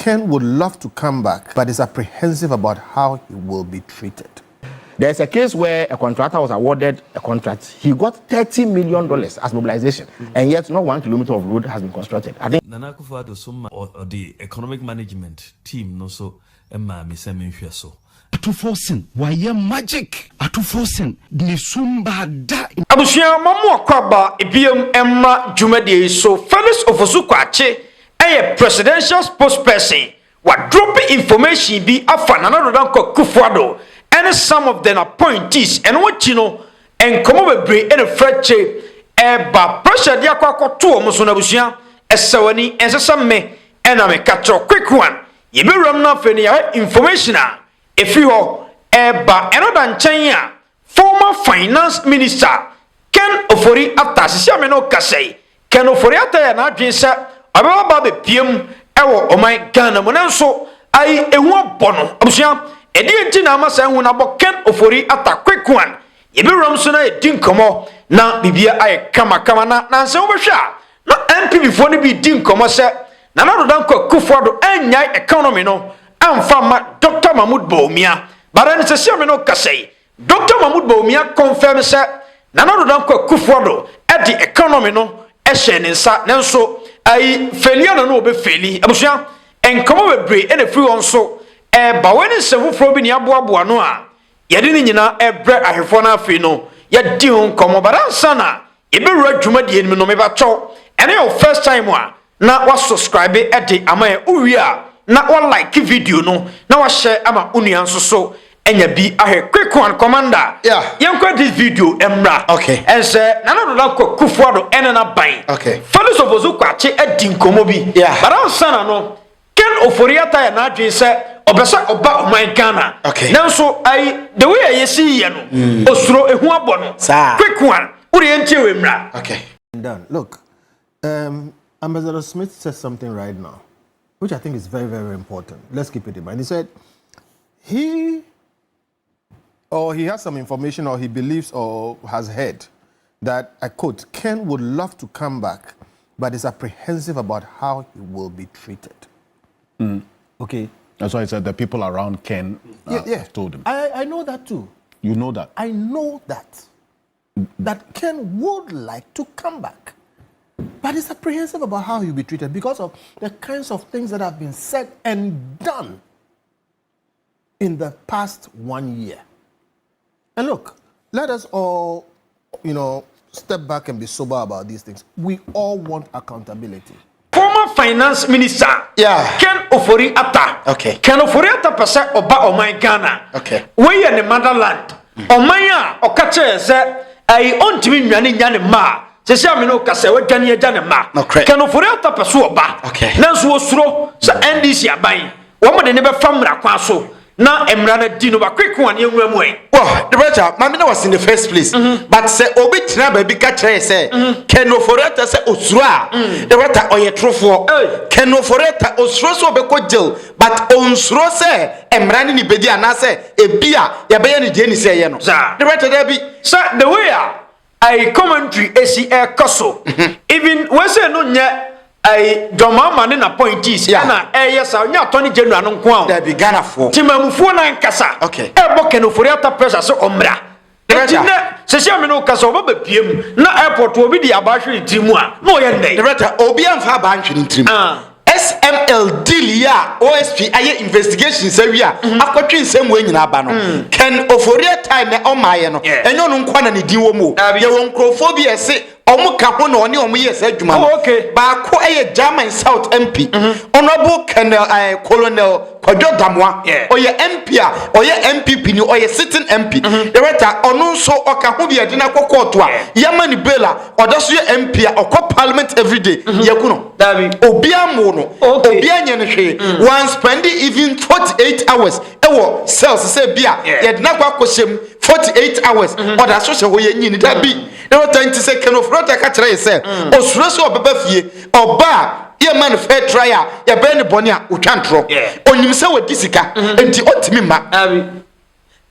Ken would love to come back, but is apprehensive about how he will be treated. There's a case where a contractor was awarded a contract. He got $30 million as mobilization, and yet not 1 kilometer of road has been constructed. I think Nana Akufo-Addo or the economic management team no so Emma Miseminhwe so. Atufosin, why magic? Atufosin, ni sumba da. Abusia mamu akwaba ebiem emma jumadi so Felix ofosu kwache a presidential spokesperson wa drop information bi afa Nana Akufo-Addo and some of them appointees and what you know and come over break and a fracture ba pressure dia kwakọ to omo so na abusia esewani ensesame and am catch a quick one ye be ram na fe ne information if you ba another nchen former finance minister Ken Ofori-Atta sisiame no kasei Ken Ofori-Atta ya na adwen se ababa ba be piem ewo oman Ghana mo nanso ai ehu abono abusia edi enti na amasa hu na bo Ken Ofori-Atta quick one ye be ram so na edin komo na bibia ay kama na nse wo behwa na NPP fo ni bi din komo se na Akufo-Addo anyai economy no amfama Dr. Mahmoud Bawumia baran se siame no kasei Dr. Mahmoud Bawumia confirm se Akufo-Addo at the economy no eshenensa nanso ai feliana no be feli abusia enkomo bebre ene free on so ba weni sevufro bi ni aboaboa no a yede ni nyina ebre ahefo na afi no ya di ho nkomo baransa na ebewura dwumadi enim no meba cho ene your first time wa na wa subscribe ede amaye uwi a na wa like video no na wa share ama unuan so enya bi ahe quick one commander yenkwa this video emra okay and say Nana Akufo-Addo enena ban okay Felix ofosu kwache edi nkomo bi baransa na no Ken Ofori-Atta ya na adwen se obesa oba oman Ghana nanso ai the way I see here no osuro ehu abono quick one uri entie we mra Okay, done. Look, Ambassador Smith said something right now which I think is very, very important. Let's keep it in mind. He said he has some information or he believes or has heard that, I quote, Ken would love to come back but is apprehensive about how he will be treated. Okay. That's why I said the people around Ken told him. I know that too. You know that? I know that Ken would like to come back, but is apprehensive about how he'll be treated because of the kinds of things that have been said and done in the past 1 year. And look, let us all, step back and be sober about these things. We all want accountability. Former finance minister Ken Ofori-Atta Ken Ofori-Atta pese oba oman Ghana we in the motherland oman a okache se ai ontimi nwane nya ne ma se se ameno kase we dwane ya ne ma Ken Ofori-Atta pese oba nanso osuro se NDC aban wo mo de ne be famra kwa so na emra na di no ba quick one yenwura mu en well the brother mama na was in the first place but say obi tena ba bi ka kire say Ken Ofori-Atta say osuro a the brother oye trofo Ken Ofori-Atta osuro so be ko jail but onsuro say emra ni bedi ana say ebia ya be ye ni je ni say ye no the brother there be say the way I commentary ACA koso even we say no nya ai domama ne na appointees na yes nya attorney general no nko there be Ghana for timamufuo na nkasa ebo Ken Ofori-Atta pressure so omra se se me no kasa oba bepiem na airport obi di abahwe ntimu a no ye ndey the better obi amfa abahwe ntimu SML deal ya OSP aye investigation sawia akotwe nsem we nyina aba no Ken Ofori-Atta na omaye no enyo no nkwa na ne din wo mu ye won krofo bi ese omuka ho na oni omu yes adwuma ba ko eye German South MP honorable Colonel Kwadwo Damwa oye MP a oye MPP ni oye sitting MP director onu nso oka ho bi ade na kokoto a yamani bela odaso ye MP a okọ parliament every day yakuno obi amu no obi anye ne hwe one spend even 48 hours ewo cells say bia ye de na kwa koshem 48 hours odaso se ho ye nyini da bi no time to say Ken Ofori-Atta ka kire say osuro so obeba fie oba ye man fair trial ye be ne boni a otwa ntro onyim se wadi sika enti otimi ma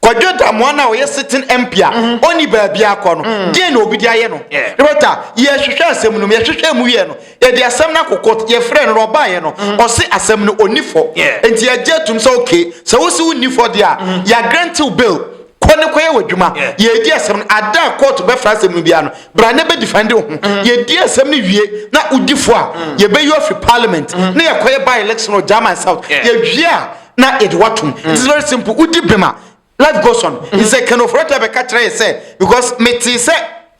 Kwadwo Damwana we sitting MP oni baabi akọ no dey na obi di aye no rebeta ye hwehwe asem no ye hwehwe mu ye no ye de asem na kokot ye frɛ no roba ye no o se asem no onifo enti ye jetum so okay so wo se onifo de a ya grant bill kone koye wadwuma ye di asem no ada court be fra asem no bia no bra ne be defend ho ye di asem no wie na udifo a ye be you free parliament na ye koye by election of German South ye wie a na edwatum it's very simple udi bema. Life goes on. He said, "Ken Ofori-Atta be catch say because me ti say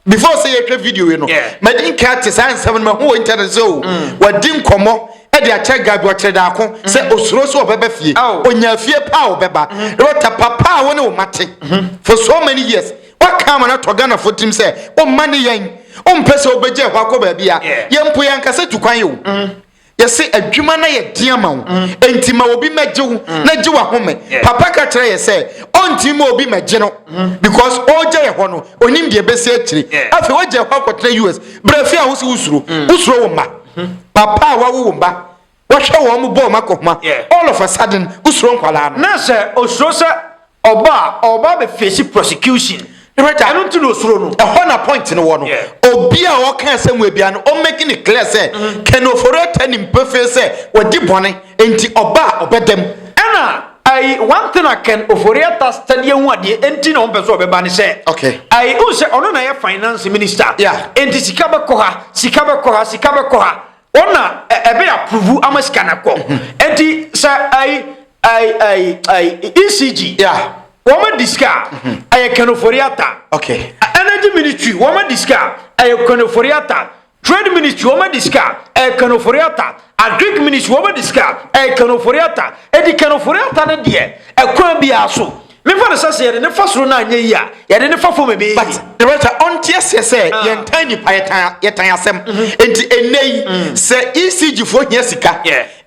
before say you video you know. Me din catch say 7 me who internet so. We din komo e dey check gabi o chere da ko say osuro so obeba fie. Onya fie pa obeba. Rota papa woni o mate. For so many years. What come na to Ghana for team say o money yen. O mpese obeje hwa ko ba bia. Ye mpo yan kase tukwan yo. Yesi adwuma na ye diama wo enti ma obi meje wo na je wa home papa ka kire ye say onti ma obi meje no because oje ye ho no onim de besi akiri afi oje ho akotre US brafi a wo si usuro wo ma papa wa wo mba wo hwe wo mo bo makoma all of a sudden usuro nkwala no na se osuro se oba be face prosecution right I don't know osuro no a hona point no wo no obi a wo kan asem ebia no o making it clear say Ken Ofori-Atta nim pefe say wodi bone enti oba obedem ana I one thing I Ken Ofori-Atta study hu ade enti na on person obeba ne say okay I who say ono na ye finance minister enti sika be ko ha ona ebe approve amasika na ko enti say I ECG woman disca I Ken Ofori-Atta okay energy ministry woman disca I Ken Ofori-Atta trade ministry woman disca I Ken Ofori-Atta agric ministry woman disca I Ken Ofori-Atta edi Ken Ofori-Atta ne de e kwa bia so me for say say ne fasoro na anya yi a ye de ne fafo me be but the writer on TS say ye tiny yetan asem enti enei say ECG for here sika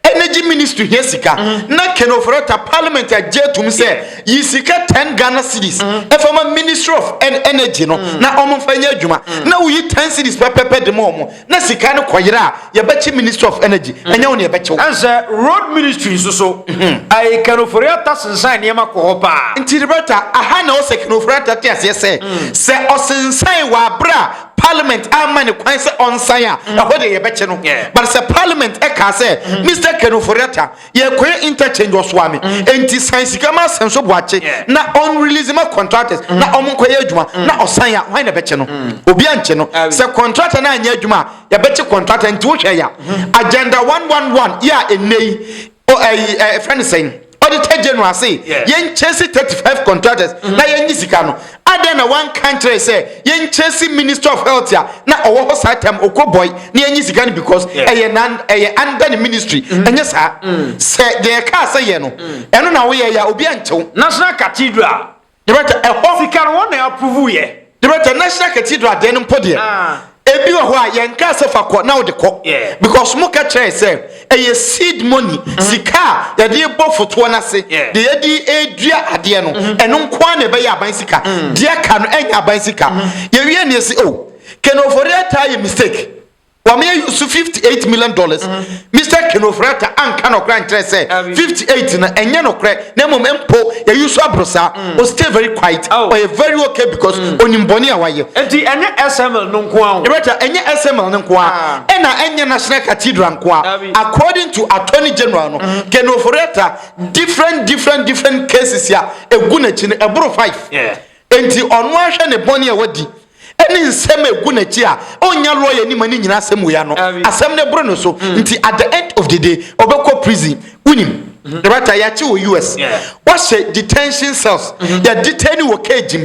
energy ministry here sika na Ken Ofori-Atta parliament ajetum say yi sika 10 Ghana cedis e former ministry of energy no na omfanya adwuma na wo yi 10 cedis pepepe de mo na sika no koyera ye bechi ministry of energy enya wo ne bechi answer road ministry so I Ken Ofori-Atta sensan ne ma ko hopa nti the writer aha na o say Ken Ofori-Atta tia say osensan wa bra parliament amane kwan se onsan a ehode ye beche no but se parliament e ka se Mr. Ken Ofori-Atta ye kwen interchange oswame enti science kama senso boache na on release ma contractors na omunkoye adwuma na osan ya wan na beche no obi anche no se contractor na anya adwuma ye beche contractor enti wo hwe ya agenda 111 ya enei o friend saying Auditor General say yen chase 35 contractors na yen sika no aden na one country say yen chase Minister of Health ya na owo ho satam okoboy na yen sika no because under the ministry enye sa say the car say ye no eno na wo ye ya obi anchew National Cathedral the better e ho sika no na approve ye the better National Cathedral den mpode ebi wo ho a yen ka se fa ko na wo de ko because mo ka try say seed money sika ya de bo foto na se de ya di edua ade no eno nko na be ya ban sika de ka no enya ban sika ye wie ne se Ken Ofori-Atta ye mistake wa me use $58 million Mr. Ken Ofori-Atta anka no kran try say 58 na enye no kre na mom empo ya use abrosa o stay very quiet or very okay because onimboni awaye enti enye SML no nko a Rebecca enye SML no nko a ena enye National Cathedral nko a according to Attorney General no Ken Ofori-Atta different cases ya egu na chi no ebro 5 enti onu ahwe ne boni a wadi eni nsem egu na chi a onya lawyer ni mani nyina asem ya no asem ne bro no so nti at the end of the day obekọ prison unim Rebecca ya chi wo US what detention cells ya detain wo cage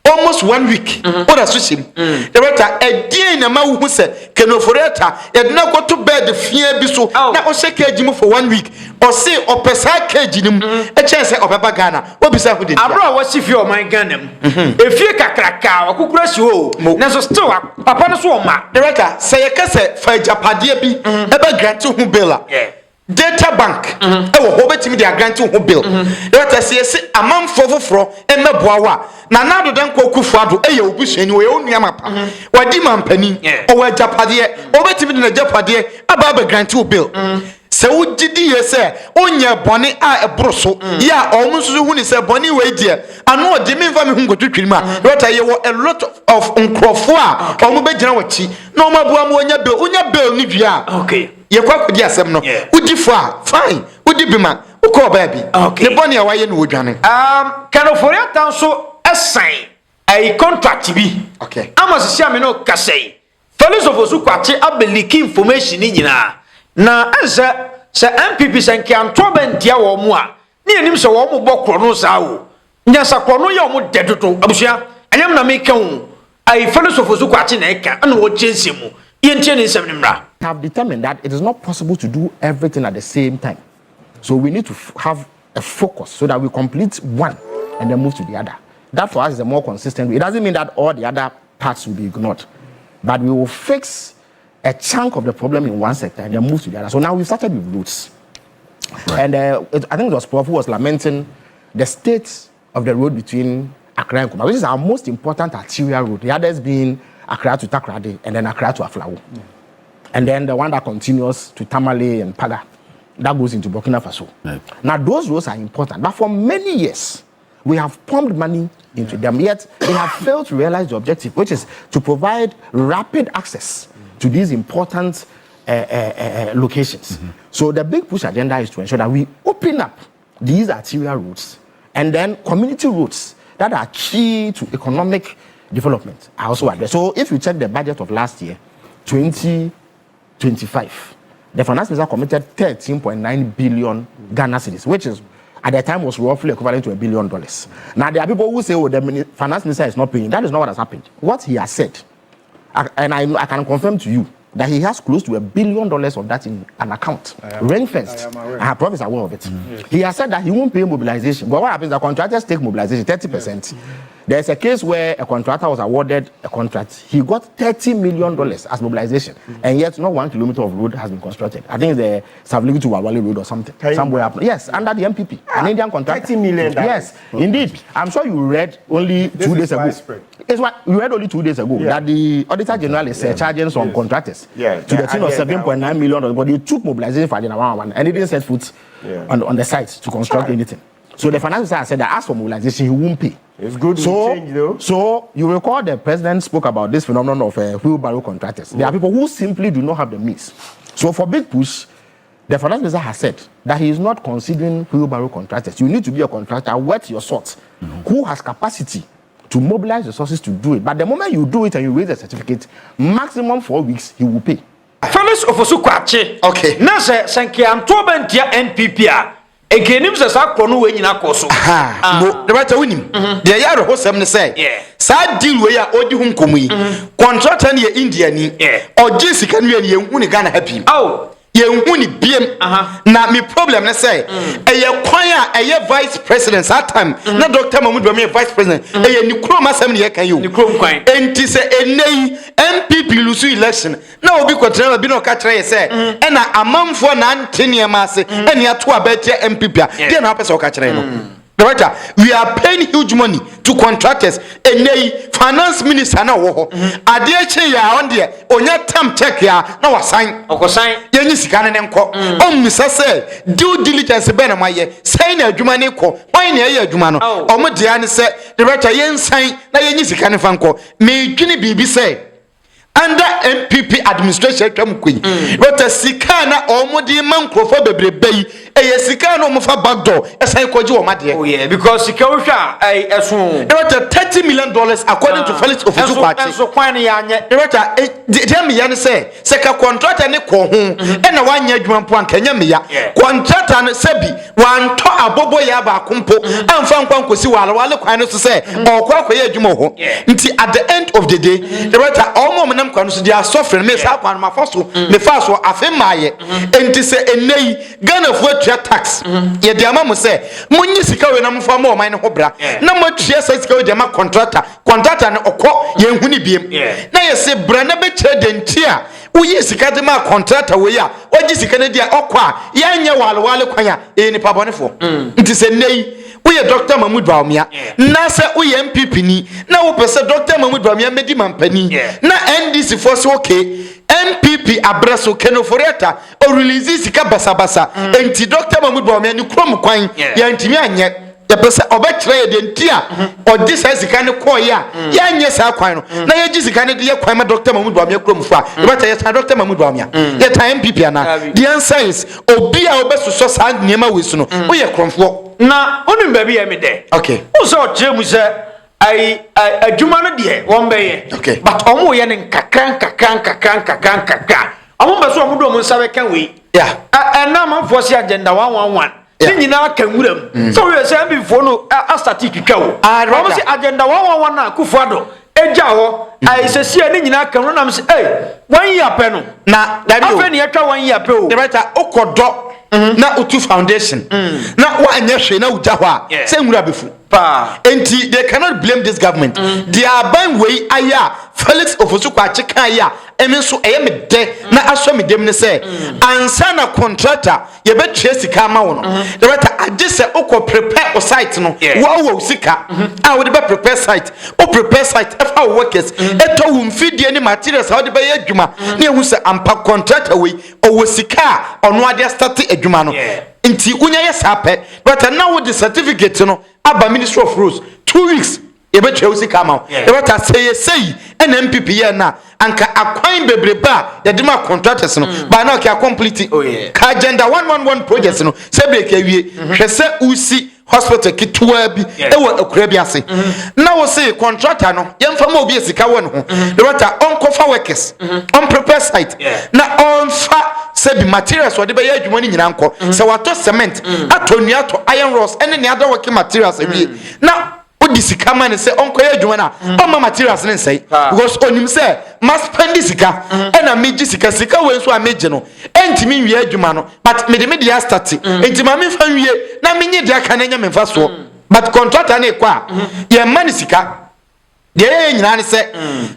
almost 1 week what associate the writer a day na ma hu se Ken Ofori-Atta e na go to bed fia bi so na o se cage mu for 1 week or say o pesa cage nim e chance obeba Ghana obi sa hu de abro wa si fie o man Ghana m e fie kakraka akukura si o na so still papa no so o ma the writer say ye kase fa japade bi e ba grant hu bill data bank e wo ho betimi dia grant hu bill the say say amanfo foforo e meboa wa na nado den kokufu ado e ye obusuani wo ye onua mapa wadi mampani o wa japade o betimi na japade aba ba grant hu bill se wogidi ye se onye bone a ebroso ya omususu hu ni se bone we die ano ode me mfa me hu nkotwetwiri ma wata ye wo a lot of nkrofo a omo be gina wachi na omo aboa mo onya be ni dua okay ye kwa kodi asem no udifo a fine udibima uko baabi ne bone a waye no wodwane Ken Ofori-Atta so assign a contract bi okay ama se sia me no kasei Felix ofosu kwache abeliki information ni nyina na eze se NPP senke antoba ntia wo mu a ne enim se wo mu bokro no sa wo nya sakro no ye wo dedodo abusua anyam na me kan ai Felix ofosu kwache na eka na wo chense mu ye ntie ne nsem ne mra have determined that it is not possible to do everything at the same time. So we need to have a focus so that we complete one and then move to the other. That for us is a more consistent way. It doesn't mean that all the other parts will be ignored, but we will fix a chunk of the problem in one sector and then move to the other. So now we've started with roads. Right. And I think it was Prof who was lamenting the state of the road between Accra and Kumasi, which is our most important arterial road. The others being Accra to Takoradi and then Accra to Aflao. And then the one that continues to Tamale and Paga, that goes into Burkina Faso. Right. Now those roads are important, but for many years, we have pumped money into them, yet they have failed to realize the objective, which is to provide rapid access to these important locations. So the big push agenda is to ensure that we open up these arterial routes and then community routes that are key to economic development are also addressed. So if you check the budget of last year, 2025, the finance minister committed 13.9 billion Ghana cedis, which is at the time was roughly equivalent to $1 billion. Now there are people who say, "Oh, the finance minister is not paying." That is not what has happened. What he has said, and I can confirm to you that he has close to $1 billion of that in an account, ring-fenced. Our Prof is aware of it. He has said that he won't pay mobilization. But what happens? The contractors take mobilization 30%. There's a case where a contractor was awarded a contract. He got $30 million as mobilization, and yet not 1 kilometer of road has been constructed. I think it's the Savligi to Wawali Road or something. Somewhere up. Yes, under the NPP. An Indian contractor. $30 million. Yes, indeed. I'm sure you read only 2 days ago. It's what you read only 2 days ago that the Auditor General is charging some contractors to the tune of $7.9 million. But they took mobilization for and they didn't set foot on the site to construct anything. So the finance minister said that as for mobilization, he won't pay. It's good to change though. So you recall the president spoke about this phenomenon of wheelbarrow contractors. There are people who simply do not have the means. So for big push, the finance minister has said that he is not considering wheelbarrow contractors. You need to be a contractor, worth your salt, who has capacity to mobilize resources to do it. But the moment you do it and you raise a certificate, maximum 4 weeks, he will pay. Felix ofosu kwache. Okay. Na se senke antoba ntia NPP a egenim se sa krono we nyina koso. The right winim. The yaro hosem ne say. Sa deal we ya odi hu nkomu yi. Contractor ne India ni. Oje sika ne ye hu ne Ghana happy. Ye hu ni biem. Na me problem ne say. Eye kwan a eye vice president that time. Na Dr. Mahmoud me vice president. Eye ni krom asem ne ye kan yo. Ni krom kwan. Enti se enei NPP lose election. Na obi kwatra bi no ka kire ye say. E na amamfo na ntene ma ase. E ne ato abete MPP a. Dey na apese o ka kire no. We are paying huge money to contractors. And finance minister na wo ho. Ade che ya on there. Onya tam check ya na wasan. Okosan. Yenyi sika ne nko. Misa say due diligence be na maye. Say na adwuma ne ko. Why na ye adwuma no? Omo dia ne say director yensan na yenyi sika ne fa nko. Me dwini bibi say under NPP administration twam kwen. But sika na omodi mankrofo bebrebe yi eye sika na omofa backdoor esan koji wo made. Oh yeah, because sika wo hwa esun. About $30 million according to Felix ofosu kwache. So kwan ya anye. Director dem ya ne say seka contractor ne ko ho e na wanya adwuma mpo anka nya me ya. Contractor ne sabi wan to abobo ya ba kompo amfa nkwan kosi wale kwan no so say okwa akoye adwuma ho. Nti at the end of the day director omo kwanu so dia suffering me sa kwanu mafoso me faso afemaye enti se enei Ghana fu atua tax ye dia ma mo se munyi sika we na mfa ma o man ne ho bra na mo tua sika we dia ma contractor ne okọ ye huni biem na ye se bra na be kire denti a uyi sika de ma contractor we ya oji sika ne dia okọ a ya nye wale kwan a e ni pabonefo enti se nei Uye Dr. Mahmoud Bawumia. Na se uye NPP ni. Na upese Dr. Mahmoud Bawumia medi mampani. Na NDC force okay. NPP abraso Ken Ofori-Atta o release sika basa. Enti Dr. Mahmoud Bawumia ni krom kwan. Ya ntimi anye. Ya pese obetre de ntia odi sa sika ne koye a ya nye sa kwan no na ye gi sika ne de ye kwan ma Dr. Mahmoud Bawumia krom fa e beta ye ta Dr. Mahmoud Bawumia ye ta NPP ana the answer is obi a obesoso sa niema wesu no wo ye kromfo na onim ba bi ye me de okay wo so tremu se ai adwuma no de won be ye okay but omo ye ne kakran omo be so omo do omo nsabe kan we yeah na man force agenda 111 nyina kan wuram so we say before no a static twa wo omo say agenda 111 na kufuado eja ho ai se sia ni nyina kan na say eh 1 year pe no na da bi o afa ni etwa 1 year pe o the writer okodo na utu foundation na wa anya hwe na uja ho a say nwura befu pa enti they cannot blame this government they are buying way aya Felix ofosu kwa chika ya emenso me de na aso me dem ne say ansa na contractor ye betwe sika ma wo no the writer age say okọ prepare o site no wo sika a wo de be prepare site o prepare site efa workers eto wo mfidie ni materials a wo de be adwuma na ehu say ampa contractor we o wo sika ono ade start adwuma no nti unya ye sape but now with the certificate no aba Ministry of Roads 2 weeks e be tweusi kama e beta say NPP ye na anka akwan bebreba ye de ma contractors no ba na okay complete ka agenda 111 projects no se break awie hwese usi hospital kitwa bi e wo akura bi ase na wo say contractor no ye mfa ma obi esika wo no ho the beta on cover workers on prepare site na on fa se bi materials wo de be ye adwuma ni nyina nko se wato cement atonu ato iron rods ene ne other working materials awie na odi sika man say onkoye adwuma na o materials ne nsai because onim say mas spend sika ena meji sika we nso a meji no entimi nwie adwuma no but me de dia start entima me fa nwie na menye dia ka na nya me fa so but contractor na ekwa ye man sika de nyina ne say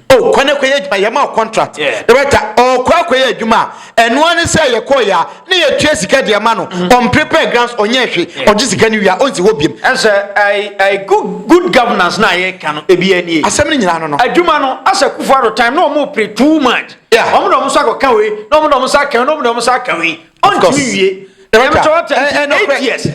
o kwane koye adwuma ye ma contract the better o kwakoye adwuma eno ne say ye koya na ye tue sika de ma no on prepare grants onye hwe oji sika ni wia onsi wo biem and say I good governance na ye kan ebi ani asem ni nyina no adwuma no asa kufuado time no mo pre too much omo do mo so akoka we no mo do mo so aka no mo do mo so aka we on timi wie e yes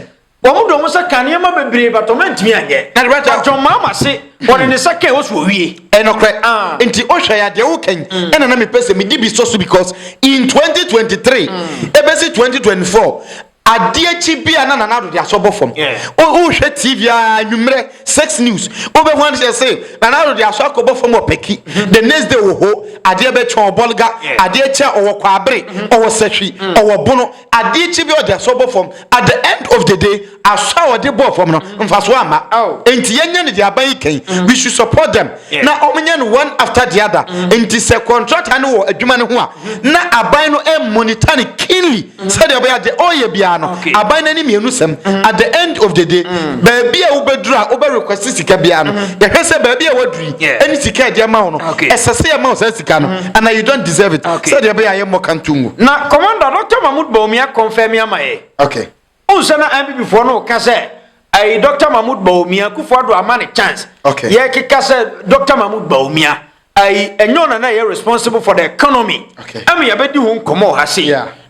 omo do mo so kan ye ma bebre but o man timi anye na reta John mama say on ne saka wo so wie enokre enti ohwa ya de wo kan ena na me pese me dibi so because in 2023 ebesi 2024 adie chi bia na do de asobo fom o hwe tv anwumre 6 news o be wan say na do de aso akobo fom opeki the next day wo ho adie be chon bolga adie che owo kwabere owo sahwi owo bono adie chi bia o de asobo fom at the end of the day aso o de bo fom no mfaso ama enti yenya ne de aban kan we should support them na omenye no one after the other enti se contract ane wo adwuma ne ho a na aban no e monitor ne keenly say de oya de oye bia no aban nani mienu sem at the end of the day baby a ubedura obe request sika bia no ye hwese baby a waduri any sika de ma no esese ya ma o sika no and you don't deserve it say de be aye mo kantungu na commander Dr. Mahmoud Bawumia confirm ya maye okay unsana MPP for no ka say ai Dr. Mahmoud Bawumia kufuado amane chance ye kika say Dr. Mahmoud Bawumia ai enyona na ye responsible for the economy am ya bedi hu nkomo ha say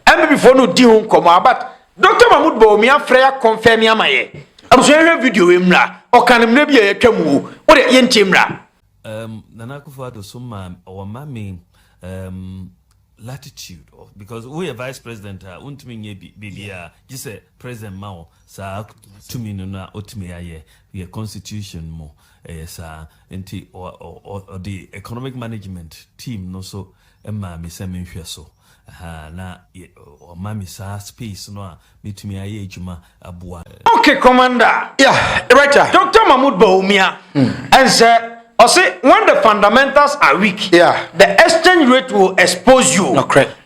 MPP for no di hu nkomo but Dr. Mahmoud Bawumia freya confirm ya maye abuso ye video emra o kanem na bia ye twamu wo de ye ntimra Nana Akufo-Addo summa or mami latitude because we a vice president untumi nye bibia just say president mao sa tumi no na otumi aye the constitution mo sa enti or the economic management team no so emma me se menhwe so na o mami sa space no a metumi aye adwuma aboa okay commander right Dr. Mahmoud Bawumia and say when the fundamentals are weak, the exchange rate will expose you.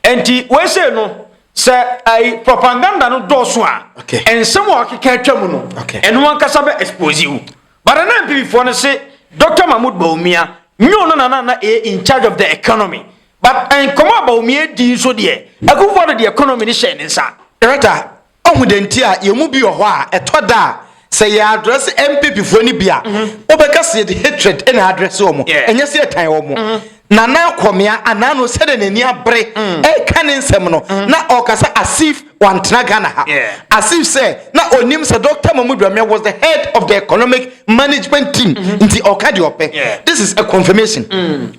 And we say no, say I propaganda no doswa. And someone can catch you. And one can expose you. But an MPP for say Dr. Mahmoud Bawumia, no in charge of the economy. But and come about Bawumia di so there. I go for the economy ni share inside. Right, on with the entire you mu bi o ho a etoda say ya address MPP for ni bia obeka say the hatred and address omo enye say tan omo nana kwamia anano said n'ani abre e kan nsem no na okasa asif wantena Ghana ha asif say na onim say Dr. Mahmoud Bawumia was the head of the economic management team nti okadi ope. This is a confirmation.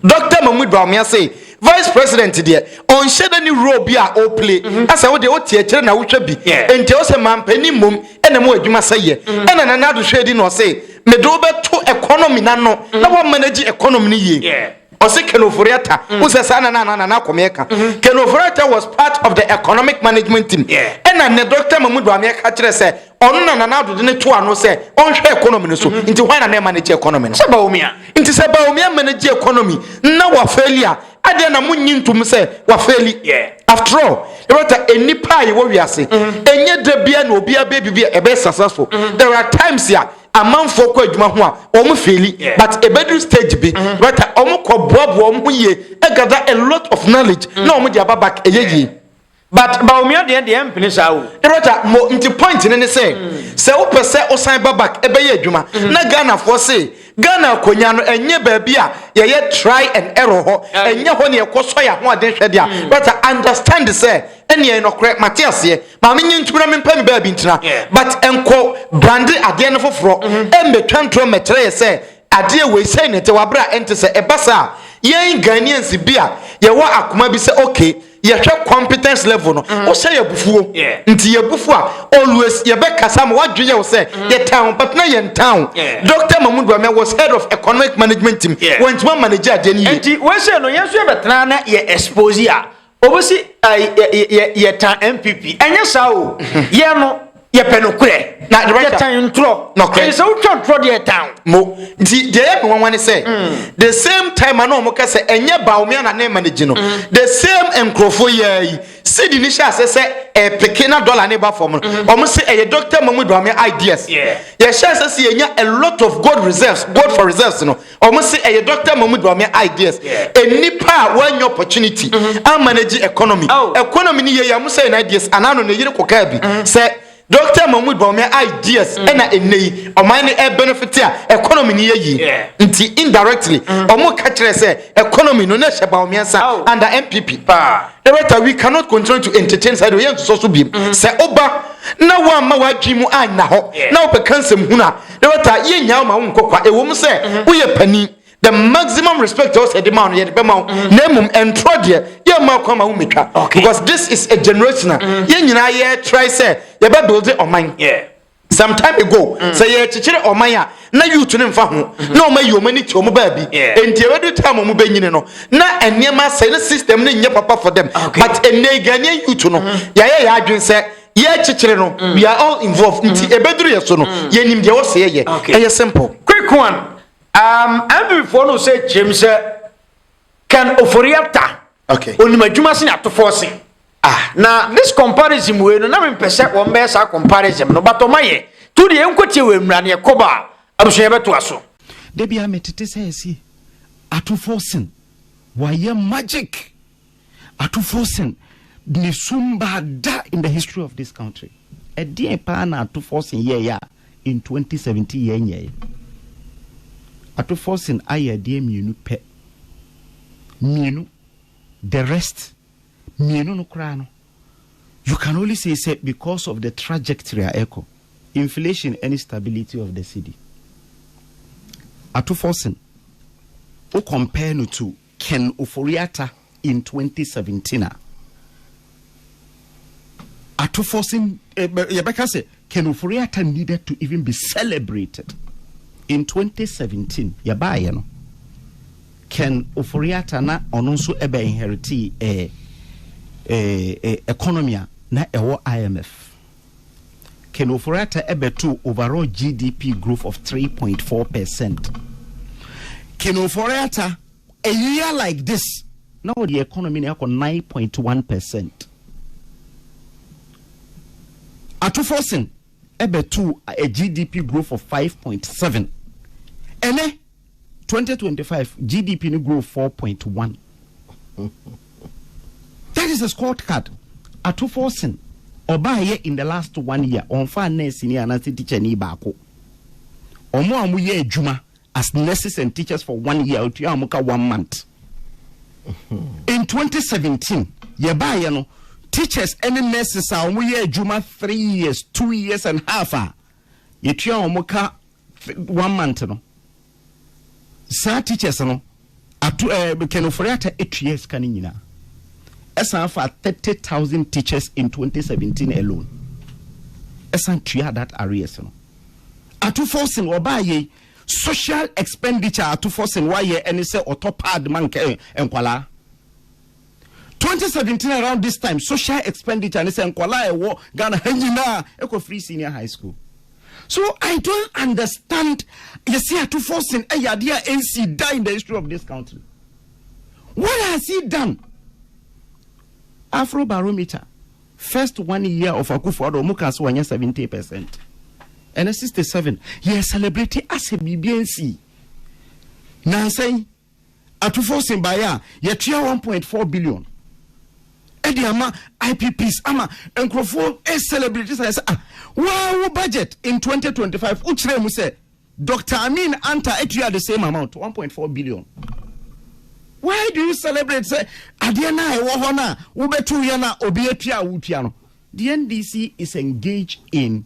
Dr. Mahmoud Bawumia say vice president there on shade any role bi a o play asa wo de o tie kire na wo hwa bi enti o se mampani mom ena mo adwuma saye ena na na do hwedi no say me do beto economy na no na wo manage economy ni ye Ose Ken Ofori-Atta who says na komeka Ken Ofori-Atta was part of the economic management team ena ne Dr. Mahmoud Bawumia ka kire say onu na do ne to ano say on hwe economy no so nti why na manage economy no se Bawumia nti se Bawumia manage economy na wa failure ade na munyi ntum se wa faili after all ebata enipa ye wo wiase enye da bia na obi abebi e be successful there are times here amanfo kwa adwuma ho a omo faili but a better stage be right omo ko boabo omo ye egada a lot of knowledge na omo dia back eyeyi but Bawumia de empini sawo ebata mo nti point ne say se wo pese osan back ebe ye adwuma na Ghana for say Ghana konya no enye ba bia ye try and error ho enye ho ne ekoso ya ho aden hwede a but understand say ene no correct Matthias ye ma me nyintuna me pam ba bi ntina but enko brand ade no foforo metwantro metre say ade we say ne te wabra ente say ebasa yen Ghanaians bia ye wa akoma bi say okay ye hwe competence level no o say ye bufuo nti ye bufu a always ye be kasa ma wadwe ye wo say ye town but na ye town Dr. Mahmoud Bawumia was head of economic management team went to manage ade ni nti we say no yenso ye betena na ye expose ya obosi ye tan NPP enye sa o ye no ye penokure na ye tan ntro no kre so utwa ntro de town mo nti de ye me wan say the same time na omo ka say enye Bawumia na na manage no the same enkrofo ye sidi ni sha say pekina dollar ne ba form omo say ye Dr. Mahmoud Bawumia ideas ye sha say enya a lot of gold reserves gold for reserves no omo say ye Dr. Mahmoud Bawumia ideas enipa when opportunity and manage economy economy ni ye am say ideas anano ne yire koka bi say Dr. Mahmoud Bawumia ideas ena enei oman ne benefit a economy ni yi nti indirectly omo ka kire say economy no na hye Bawumia sa under NPP we cannot continue to entertain side we so be say oba na wa ma wa dwimu anna ho na ope kansem huna ye nya ma wo nkokwa e wo mu say wo ye pani the maximum respect to say the man ye be ma nemum entro de ye ma kwa ma wo metwa because this is a generational ye nyina ye try say ye be build it on mine some time ago say ye chichire oman a na youth ne mfa ho na o ma yi o mani ti o mo ba bi enti e wedu time o mo benyine no na enema say the system ne nye papa for them but ene Ghanaian youth no ya adwen say ye chichire no we are all involved nti e beduru ye so no ye nim de wo say ye e simple quick one and before no say James Ken Ofori-Atta onimadwuma se na to force na this comparison we no na me pese wo mbe sa comparison no but omaye to de enkotie we mra ne koba abuso ye beto aso de bia metete say si ato forcing why magic ato forcing ni sumba da in the history of this country e die pa na ato forcing ye in 2017 ye ato forcing aye de mienu pe mienu the rest mienu no kra no you can only say because of the trajectory echo inflation and stability of the city ato forcing o compare no to Ken Ofori-Atta in 2017 ato forcing Rebecca say Ken Ofori-Atta needed to even be celebrated in 2017 yabaye no Ken Ofori-Atta na ono nso ebe inheriti economy na ewo IMF Ken Ofori-Atta ebe to overall GDP growth of 3.4%. Ken Ofori-Atta a year like this now the economy na 9.1%. Ato forcing ebe to a GDP growth of 5.7. Ene 2025 GDP no grow 4.1. That is a scorecard. Ato forcing Obaye in the last 1 year on fa nurse ni anase teacher ni baako. Omo amuye adwuma as nurses and teachers for 1 year otua amuka 1 month. In 2017, yebaye no teachers and nurses are amuye adwuma 3 years, 2 years and half yetua amuka 1 month no. Sa teachers no atu Ken Ofori-Atta 8 years kan nyina. Esan for 30,000 teachers in 2017 alone. Esan tua that arrears no. Atu forcing obaye social expenditure atu forcing why any say otopad man enkwala. 2017 around this time social expenditure and say enkwala ewo Ghana hanyina eko free senior high school. So I don't understand. You see, to forcing a yadia NC die in the history of this country. What has he done? Afro barometer. First 1 year of Akufo-Addo Mukas wanya 70%. And 67. He is celebrated as a BBNC. Now say, to forcing by ya 1.4 billion. Edi ama IPPs ama enkrofo celebrities say wow budget in 2025 uchre mu say Dr. Amin Anta etua the same amount 1.4 billion. Why do you celebrate say ade na e wo ho na wo betu ye na obi etua wo tua no? The NDC is engaged in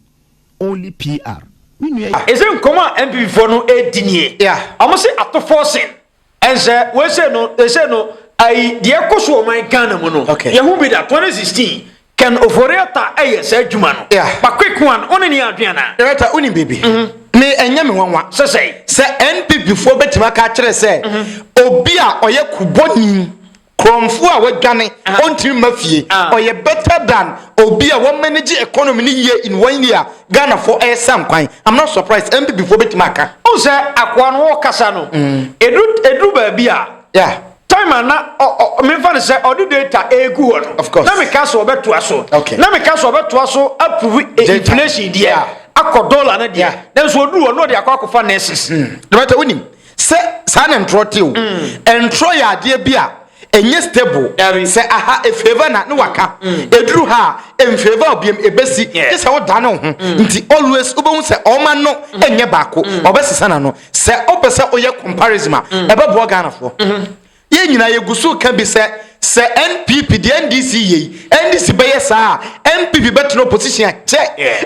only PR. Is it come NPP for no edinie? Yeah. I must say at the forcing and say we say no they say no I the ekoso my Ghana mo no. Okay. Who be that 2016 Ken Ofori-Atta say adwuma no. Yeah. But quick one on any aduana. Director uni baby. Me enya me wanwa. Say NPP for betima ka kire say obi a oye kuboni kromfo a wadwane ontimi mafie oye better than obi a one manage economy ni year in 1 year Ghana for some kwan. I'm not surprised NPP for betima ka. O say akwa no kasa no. Edu ba bia. Yeah. Time na me fa say odu data egu no. Of course. Na me ka so obeto aso. Okay. Na me ka so obeto aso approve inflation there. Akọ dollar na there. Then so odu no dey akọ fa nurses. No matter unim. Say san entrote o. Entro ya de bia enye stable. Say aha e favor na no waka. Eduru ha em favor obiem ebesi. Say wo da no ho. Nti always obehu say o ma no enye baako. Obesisa na no. Say opese oye comparison ebe bo Ghana fo. Ye nyina ye gusu ka bi se NPP the NDC ye NDC be yesa NPP better no position che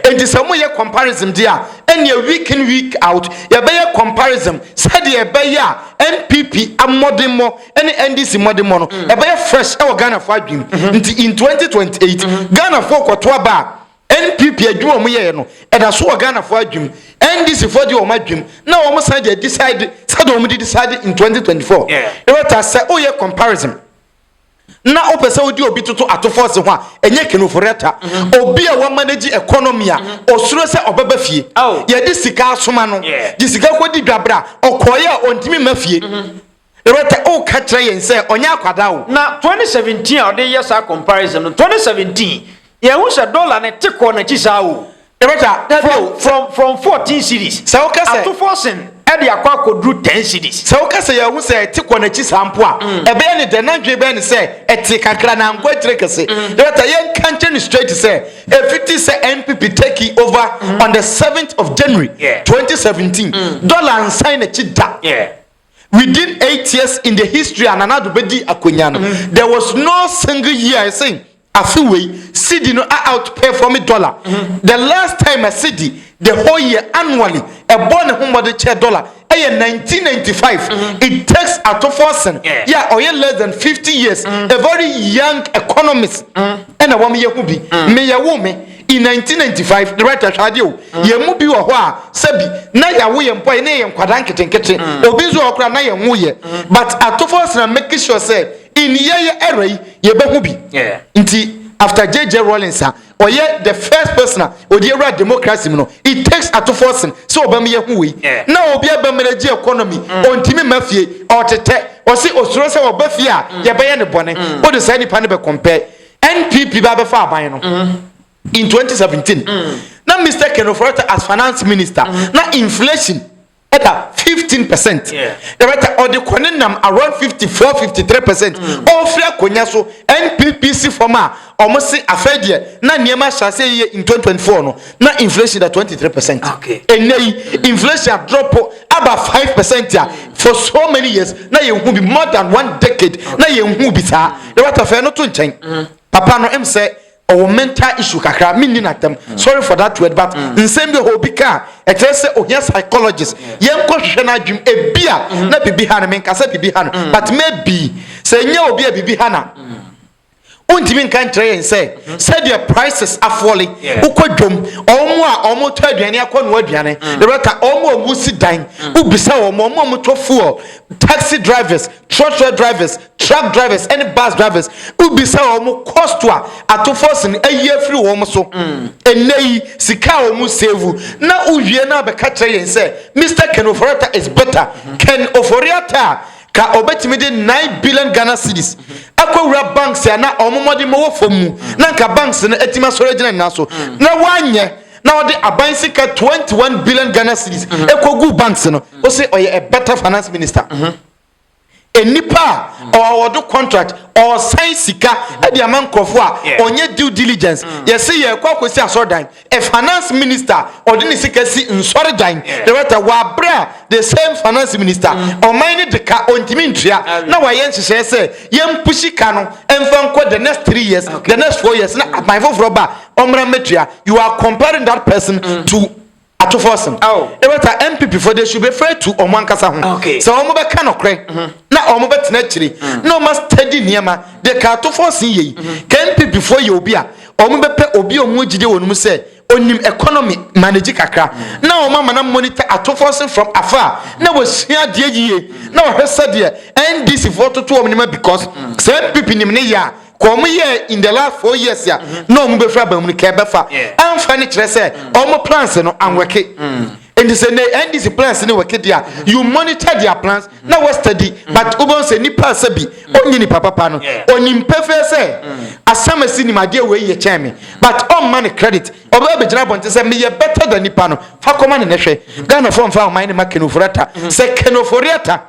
enti se mo ye comparison dia ene week in week out ye be ye comparison said ye be ya NPP amodem mo ene NDC modem mo no e be ye fresh e Ghana for adwim nti in 2028 Ghana for kwoto aba NPP adwuma mo ye no e da so Ghana for adwum NDC for the o madwum na o mo say they decide said o mo decide in 2024 let us say oh ye comparison na opese odi obi toto atofo se ho a enye Ken Ofori-Atta obi a wa manage economy a osuro se obaba fie ye di sika asoma no di sika kwodi dwabra okoye a ontimi mafie Rete o katre yen se onya akwada o na 2017 a odi yes a comparison no 2017 ye hu se dollar ne teko na chisa o from 14 cities so o kase atofo sen e de akwa kodru 10 cities so o kase ye hu se teko na chisa ampo a e be ne de nanjwe be ne se eti kakra na anko tire kase rete yen kanche straight say e fiti say NPP take over on the 7th of January 2017 dollar and sign a chida within 8 years in the history and another bedi akonya there was no single year saying afiwe cedi no outperform dollar the last time a cedi the whole year annually a born homebody chair dollar 1995 it takes a to forcing or less than 50 years a very young economist and a woman ye bi me ya woman in 1995 the right radio ye mu bi wo ho a sabi na ya wo ye mpo na ye nkwadan ketenkete obi zo okra na ye hu ye but atofo na make sure say in ye erei ye be hu bi nti after JJ Rawlings or ye the first person or the right democracy no it takes atofo so obam ye hu we na obi aba manage economy ontimi mafie or tete or see osuro se obafie a ye be ye ne bone o de say ni pa ne be compare NPP ba be fa aban no in 2017 now Mr. Ken Ofori-Atta as finance minister now inflation at 15% the right or the konenam around 54-53% all free konya so NPPC former almost say afedie na niema shase ye in 2024 no na inflation at 23%. Okay. And inflation drop about 5% ya for so many years. Na ye hu be more than 1 decade. Na ye hu be sa. The what affair no to nchen. Papa no em say or mental issue kakra meaning at them. Sorry for that word, but in same way obika it say oh yes psychologist yem ko hwehwe na adwum e bia na bibi ha na men kasa bibi ha no but maybe say nya obi a bibi ha na untimi nkan kyerɛ yɛn sɛ the prices are falling ukodwom ɔmo a ɔmo tɔ aduane akɔ no aduane rebeka ɔmo ɔmo si dan ubisa ɔmo ɔmo to fuel taxi drivers truck drivers and bus drivers ubisa ɔmo cost a atofos n ayi afiri ɔmo so enei sika ɔmo save na uwie na bɛka kyerɛ yɛn sɛ Mr. Ken Ofori-Atta is better. Ken Ofori-Atta ka obetimi de 9 billion Ghana cedis akowura banks ya na omomode mo fomu na nka banks na etima soro gina na so na wanye na ode abansika 21 billion Ghana cedis ekogu banks no o say oye a better finance minister enipa or do contract or sign sika e de aman krofo a onye due diligence ye say ye kwakosi asordan a finance minister or the sika si nsori dan the writer wa bra the same finance minister or mine de ka ontimi ntua na wa yen hye say yem pushi ka no emfa nko the next 3 years the next 4 years na my foforo ba omra metua you are comparing that person to Atofosin. Oh. Ewata NPP for they should be fair to Omankasa. Okay. So Omo be kanokre. Na Omo be tenachiri. No mas steady niema. De ka Atofosin ye. Ken NPP for you obi a. Omo be pe obi omu jide wonu say onim economy manage kakra. Na Omo mana monitor Atofosin from afar. Na we share de ye. Na we hwese de NDC for to omo because say NPP nim ne ya. Come here in the last 4 years ya no mu be fra ba mu ke be fa amfa ne kire say omo plans no anweke and say and this plans no work dia you monitor their plans na we study but ubon say nipa sabi onyi ni papa no onim pefe say asamasi ni made we ye cheme but on man credit oba be gina bonte say me ye better than nipa no fa koma ne hwe Ghana from fa man ne Ken Ofori-Atta say Ken Ofori-Atta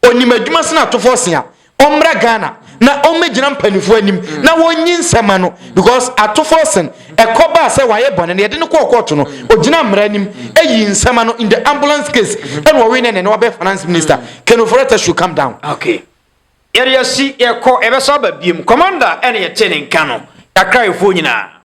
onim adwuma se na to force ya omra Ghana na omegina mpanifo anim na wonyi nsema no because atofosen ekoba say waye bone na yede ne court no ogina mra anim eyi nsema no in the ambulance case and we win and we finance minister Ken Ofori-Atta should come down. Okay, area si e ko e be so ba biem commander ene ye tene nka no yakra efo nyina